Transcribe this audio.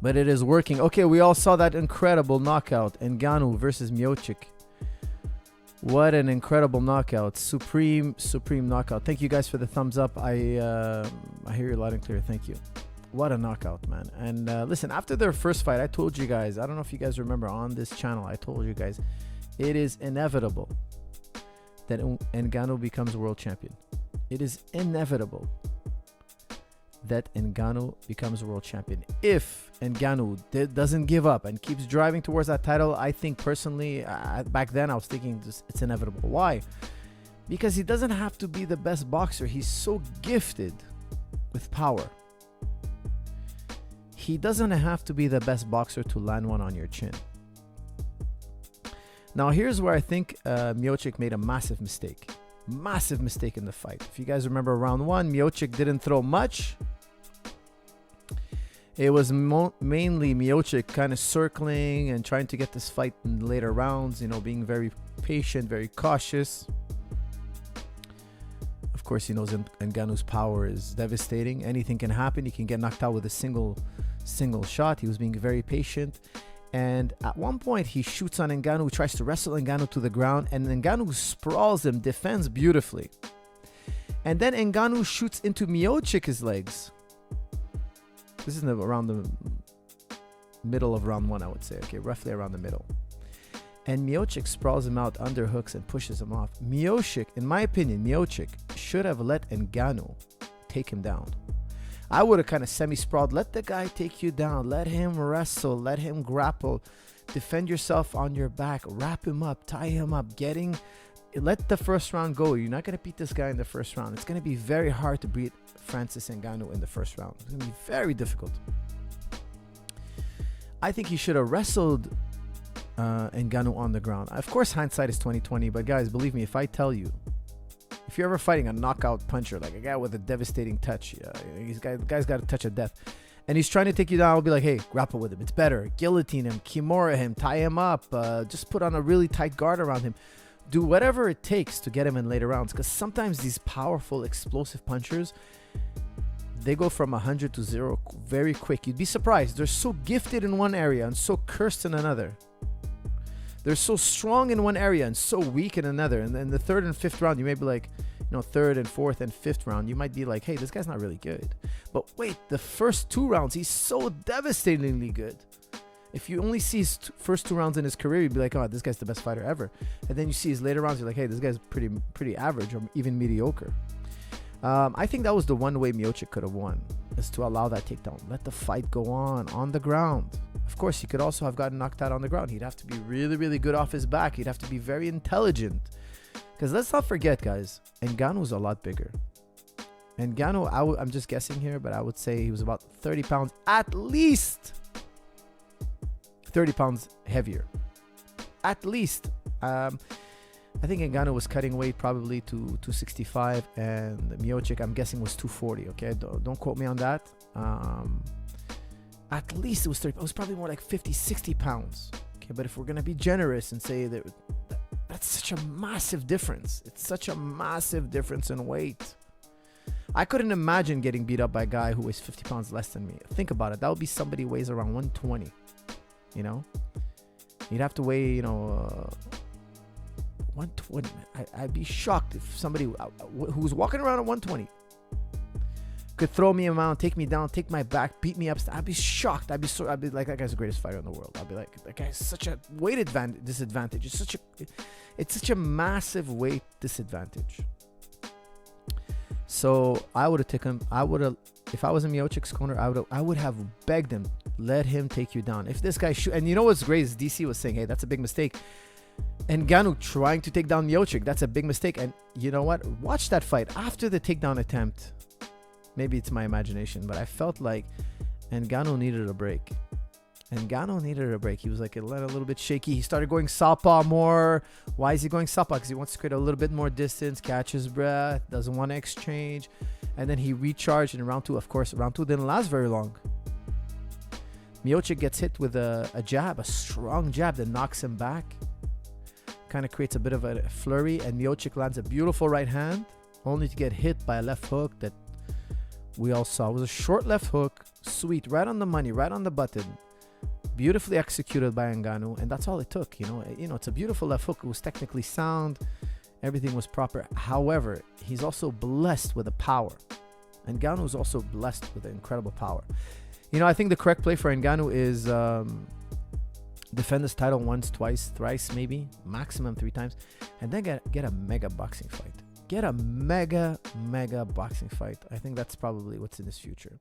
But it is working. Okay, we all saw that incredible knockout. Ngannou versus Miocic. What an incredible knockout. Supreme knockout. Thank you guys for the thumbs up. I hear you loud and clear. Thank you. What a knockout, man. And listen, after their first fight, I told you guys, I don't know if you guys remember on this channel, I told you guys, it is inevitable that Ngannou becomes world champion. It is inevitable that Ngannou becomes world champion. If Ngannou doesn't give up and keeps driving towards that title, I think personally, back then I was thinking it's inevitable. Why? Because he doesn't have to be the best boxer. He's so gifted with power. He doesn't have to be the best boxer to land one on your chin. Now here's where I think Miocic made a massive mistake. Massive mistake in the fight. If you guys remember round one, Miocic didn't throw much. It was mainly Miocic kind of circling and trying to get this fight in later rounds, you know, being very patient, very cautious. Of course, he knows Ngannou's power is devastating. Anything can happen. He can get knocked out with a single shot. He was being very patient. And at one point, he shoots on Ngannou, tries to wrestle Ngannou to the ground, and Ngannou sprawls him, defends beautifully. And then Ngannou shoots into Miocic's legs. This is around the middle of round one, I would say. Okay, roughly around the middle. And Miocic sprawls him out, underhooks, and pushes him off. Miocic, in my opinion, Miocic should have let Ngannou take him down. I would have kind of semi-sprawled. Let the guy take you down. Let him wrestle. Let him grapple. Defend yourself on your back. Wrap him up. Tie him up. Let the first round go. You're not going to beat this guy in the first round. It's going to be very hard to beat Francis Ngannou in the first round. It's going to be very difficult. I think he should have wrestled Ngannou on the ground. Of course, hindsight is 20/20. But guys, believe me, if I tell you, if you're ever fighting a knockout puncher, like a guy with a devastating touch, the guy's got a touch of death, and he's trying to take you down, I'll be like, hey, grapple with him. It's better. Guillotine him, kimura him, tie him up, just put on a really tight guard around him. Do whatever it takes to get him in later rounds, because sometimes these powerful, explosive punchers, they go from 100 to 0 very quick. You'd be surprised. They're so gifted in one area and so cursed in another. They're so strong in one area and so weak in another. And then the third and fifth round, you may be like, third and fourth and fifth round, you might be like, hey, this guy's not really good. But wait, the first two rounds, he's so devastatingly good. If you only see his first two rounds in his career, you'd be like, oh, this guy's the best fighter ever. And then you see his later rounds, you're like, hey, this guy's pretty average or even mediocre. I think that was the one way Miocic could have won, is to allow that takedown. Let the fight go on the ground. Of course, he could also have gotten knocked out on the ground. He'd have to be really, really good off his back. He'd have to be very intelligent. Because let's not forget, guys, Ngannou's a lot bigger. Ngannou, I'm just guessing here, but I would say he was about 30 pounds, at least 30 pounds heavier. At least. I think Ngannou was cutting weight probably to 265, and Miocic, I'm guessing, was 240. Okay, don't quote me on that. At least it was 30. It was probably more like 50, 60 pounds. Okay, but if we're gonna be generous and say that that's such a massive difference. It's such a massive difference in weight. I couldn't imagine getting beat up by a guy who weighs 50 pounds less than me. Think about it. That would be somebody who weighs around 120. You'd have to weigh 120. I'd be shocked if somebody who's walking around at 120 could throw me around, take me down, take my back, beat me up. I'd be shocked. I'd be like, that guy's the greatest fighter in the world. I'd be like, that guy's such a weight disadvantage. It's such a massive weight disadvantage. So I would have taken him. If I was in Miocic's corner, I would have begged him, let him take you down. If this guy and you know what's great is DC was saying, hey, that's a big mistake. And Ngannou trying to take down Miocic, that's a big mistake. And you know what? Watch that fight. After the takedown attempt, maybe it's my imagination, but I felt like Ngannou needed a break. He was like a little bit shaky. He started going southpaw more. Why is he going southpaw? Because he wants to create a little bit more distance, catch his breath, doesn't want to exchange. And then he recharged in round two. Of course, round two didn't last very long. Miocic gets hit with a jab, a strong jab that knocks him back. Kind of creates a bit of a flurry, and Miocic lands a beautiful right hand, only to get hit by a left hook that we all saw was a short left hook, sweet, right on the money, right on the button, beautifully executed by Ngannou, and that's all it took. It's a beautiful left hook. It was technically sound, everything was proper. However, he's also blessed with a power. Ngannou is also blessed with incredible power. I think the correct play for Ngannou is defend his title once, twice, thrice, maybe maximum 3 times, and then get a mega boxing fight. Get a mega boxing fight. I think that's probably what's in his future.